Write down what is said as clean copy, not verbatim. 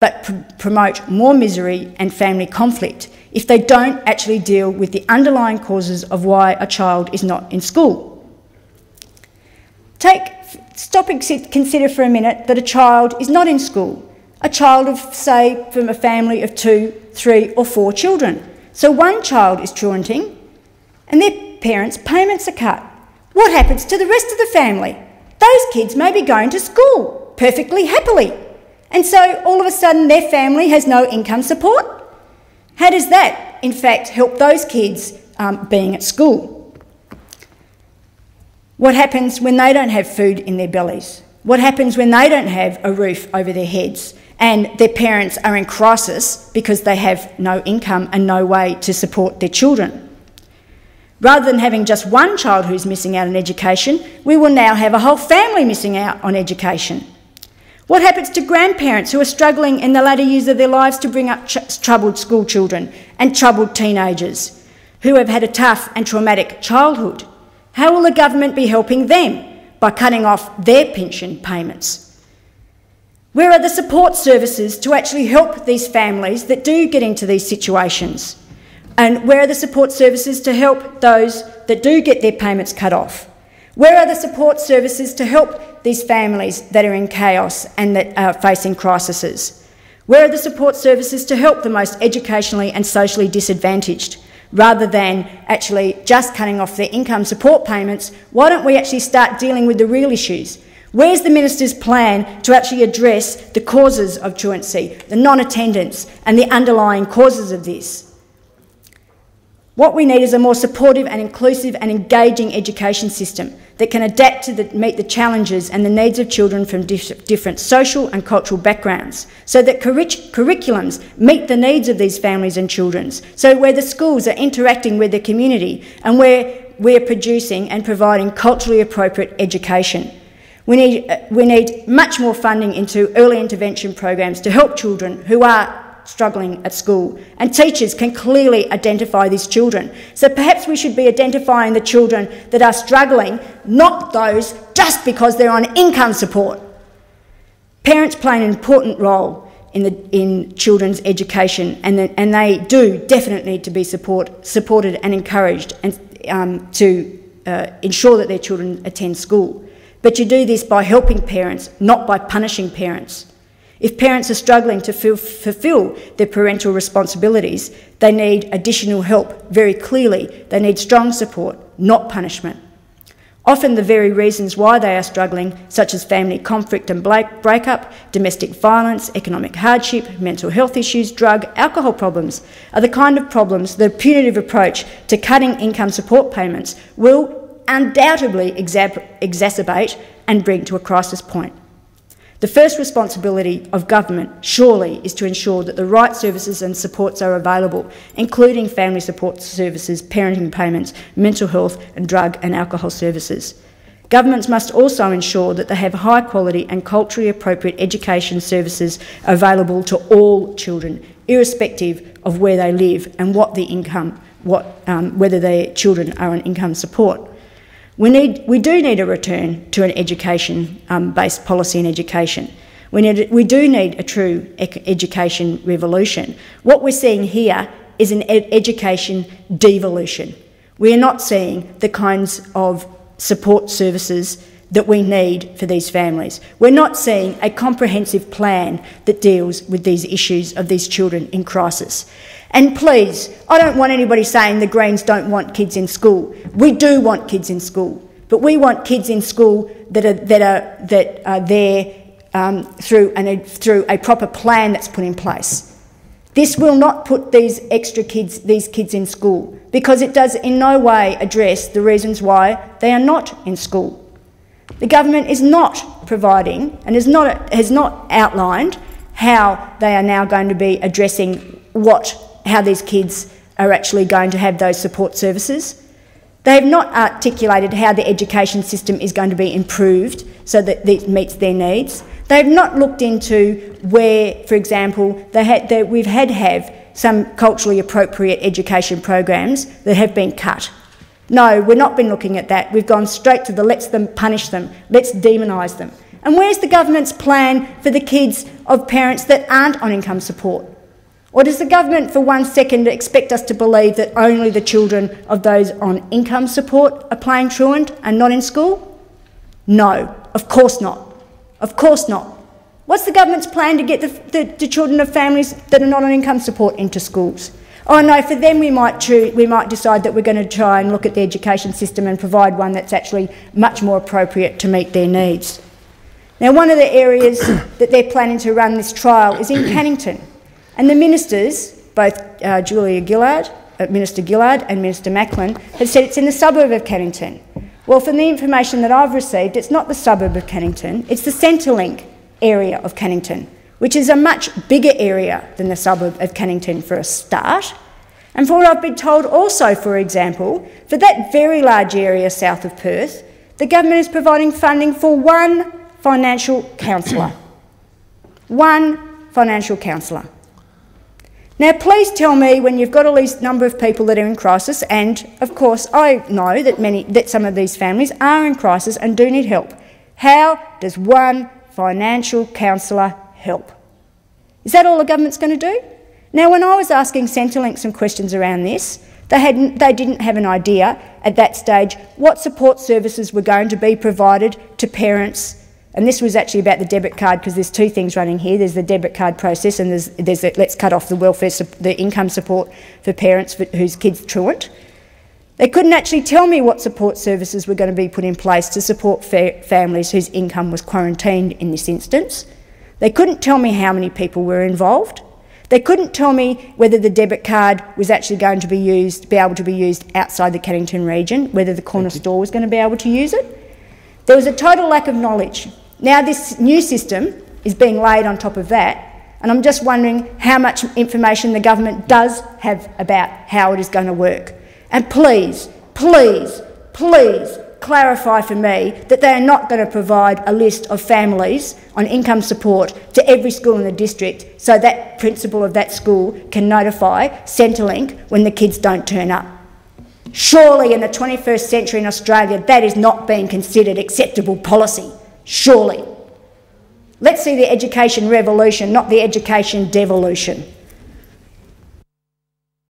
but promote more misery and family conflict if they don't actually deal with the underlying causes of why a child is not in school. Stop and consider for a minute that a child is not in school. A child of, say, from a family of 2, 3 or 4 children. So one child is truanting and their parents' payments are cut. What happens to the rest of the family? Those kids may be going to school perfectly happily. And so all of a sudden their family has no income support? How does that, in fact, help those kids being at school? What happens when they don't have food in their bellies? What happens when they don't have a roof over their heads and their parents are in crisis because they have no income and no way to support their children? Rather than having just one child who's missing out on education, we will now have a whole family missing out on education. What happens to grandparents who are struggling in the latter years of their lives to bring up troubled school children and troubled teenagers who have had a tough and traumatic childhood? How will the government be helping them? By cutting off their pension payments? Where are the support services to actually help these families that do get into these situations? And where are the support services to help those that do get their payments cut off? Where are the support services to help these families that are in chaos and that are facing crises? Where are the support services to help the most educationally and socially disadvantaged? Rather than actually just cutting off their income support payments, why don't we actually start dealing with the real issues? Where's the Minister's plan to actually address the causes of truancy, the non-attendance and the underlying causes of this? What we need is a more supportive and inclusive and engaging education system that can adapt to meet the challenges and the needs of children from different social and cultural backgrounds, so that curriculums meet the needs of these families and children, so where the schools are interacting with the community and where we're producing and providing culturally appropriate education. We need much more funding into early intervention programs to help children who are struggling at school, and teachers can clearly identify these children. So perhaps we should be identifying the children that are struggling, not those just because they're on income support. Parents play an important role in children's education, and they do definitely need to be supported and encouraged and to ensure that their children attend school. But you do this by helping parents, not by punishing parents. If parents are struggling to fulfil their parental responsibilities, they need additional help very clearly. They need strong support, not punishment. Often the very reasons why they are struggling, such as family conflict and breakup, domestic violence, economic hardship, mental health issues, drug, alcohol problems, are the kind of problems that a punitive approach to cutting income support payments will undoubtedly exacerbate and bring to a crisis point. The first responsibility of government, surely, is to ensure that the right services and supports are available, including family support services, parenting payments, mental health and drug and alcohol services. Governments must also ensure that they have high quality and culturally appropriate education services available to all children, irrespective of where they live and what the income, whether their children are on income support. We do need a return to an education-based policy in education. We do need a true education revolution. What we're seeing here is an education devolution. We are not seeing the kinds of support services that we need for these families. We're not seeing a comprehensive plan that deals with these issues of these children in crisis. And please, I don't want anybody saying the Greens don't want kids in school. We do want kids in school, but we want kids in school that are there through a proper plan that's put in place. This will not put these kids in school, because it does in no way address the reasons why they are not in school. The government is not providing and has not outlined how they are now going to be addressing how these kids are actually going to have those support services. They have not articulated how the education system is going to be improved so that it meets their needs. They have not looked into where, for example, we've had to have some culturally appropriate education programs that have been cut. No, we've not been looking at that. We've gone straight to the let's them punish them, let's demonise them. And where's the government's plan for the kids of parents that aren't on income support? Or does the government for 1 second expect us to believe that only the children of those on income support are playing truant and not in school? No, of course not. Of course not. What's the government's plan to get the children of families that are not on income support into schools? Oh no, for them we might decide that we're going to try and look at the education system and provide one that's actually much more appropriate to meet their needs. Now, one of the areas that they're planning to run this trial is in Cannington. And the ministers, both Minister Gillard and Minister Macklin, have said it's in the suburb of Cannington. Well, from the information that I've received, it's not the suburb of Cannington, it's the Centrelink area of Cannington, which is a much bigger area than the suburb of Cannington for a start. And for what I've been told also, for example, for that very large area south of Perth, the government is providing funding for one financial counsellor. One financial counsellor. Now, please tell me, when you've got a least number of people that are in crisis, and of course I know that some of these families are in crisis and do need help, how does one financial counsellor help? Is that all the government's going to do? Now, when I was asking Centrelink some questions around this, they didn't have an idea at that stage what support services were going to be provided to parents. And this was actually about the debit card, because there's two things running here. There's the debit card process, and there's let's cut off the income support for parents whose kids truant. They couldn't actually tell me what support services were going to be put in place to support families whose income was quarantined in this instance. They couldn't tell me how many people were involved. They couldn't tell me whether the debit card was actually going to be able to be used outside the Cannington region, whether the corner store was going to be able to use it. There was a total lack of knowledge. Now this new system is being laid on top of that, and I'm just wondering how much information the government does have about how it is going to work. And please, please, please clarify for me that they are not going to provide a list of families on income support to every school in the district so that principal of that school can notify Centrelink when the kids don't turn up. Surely in the 21st century in Australia that is not being considered acceptable policy. Surely. Let's see the education revolution, not the education devolution.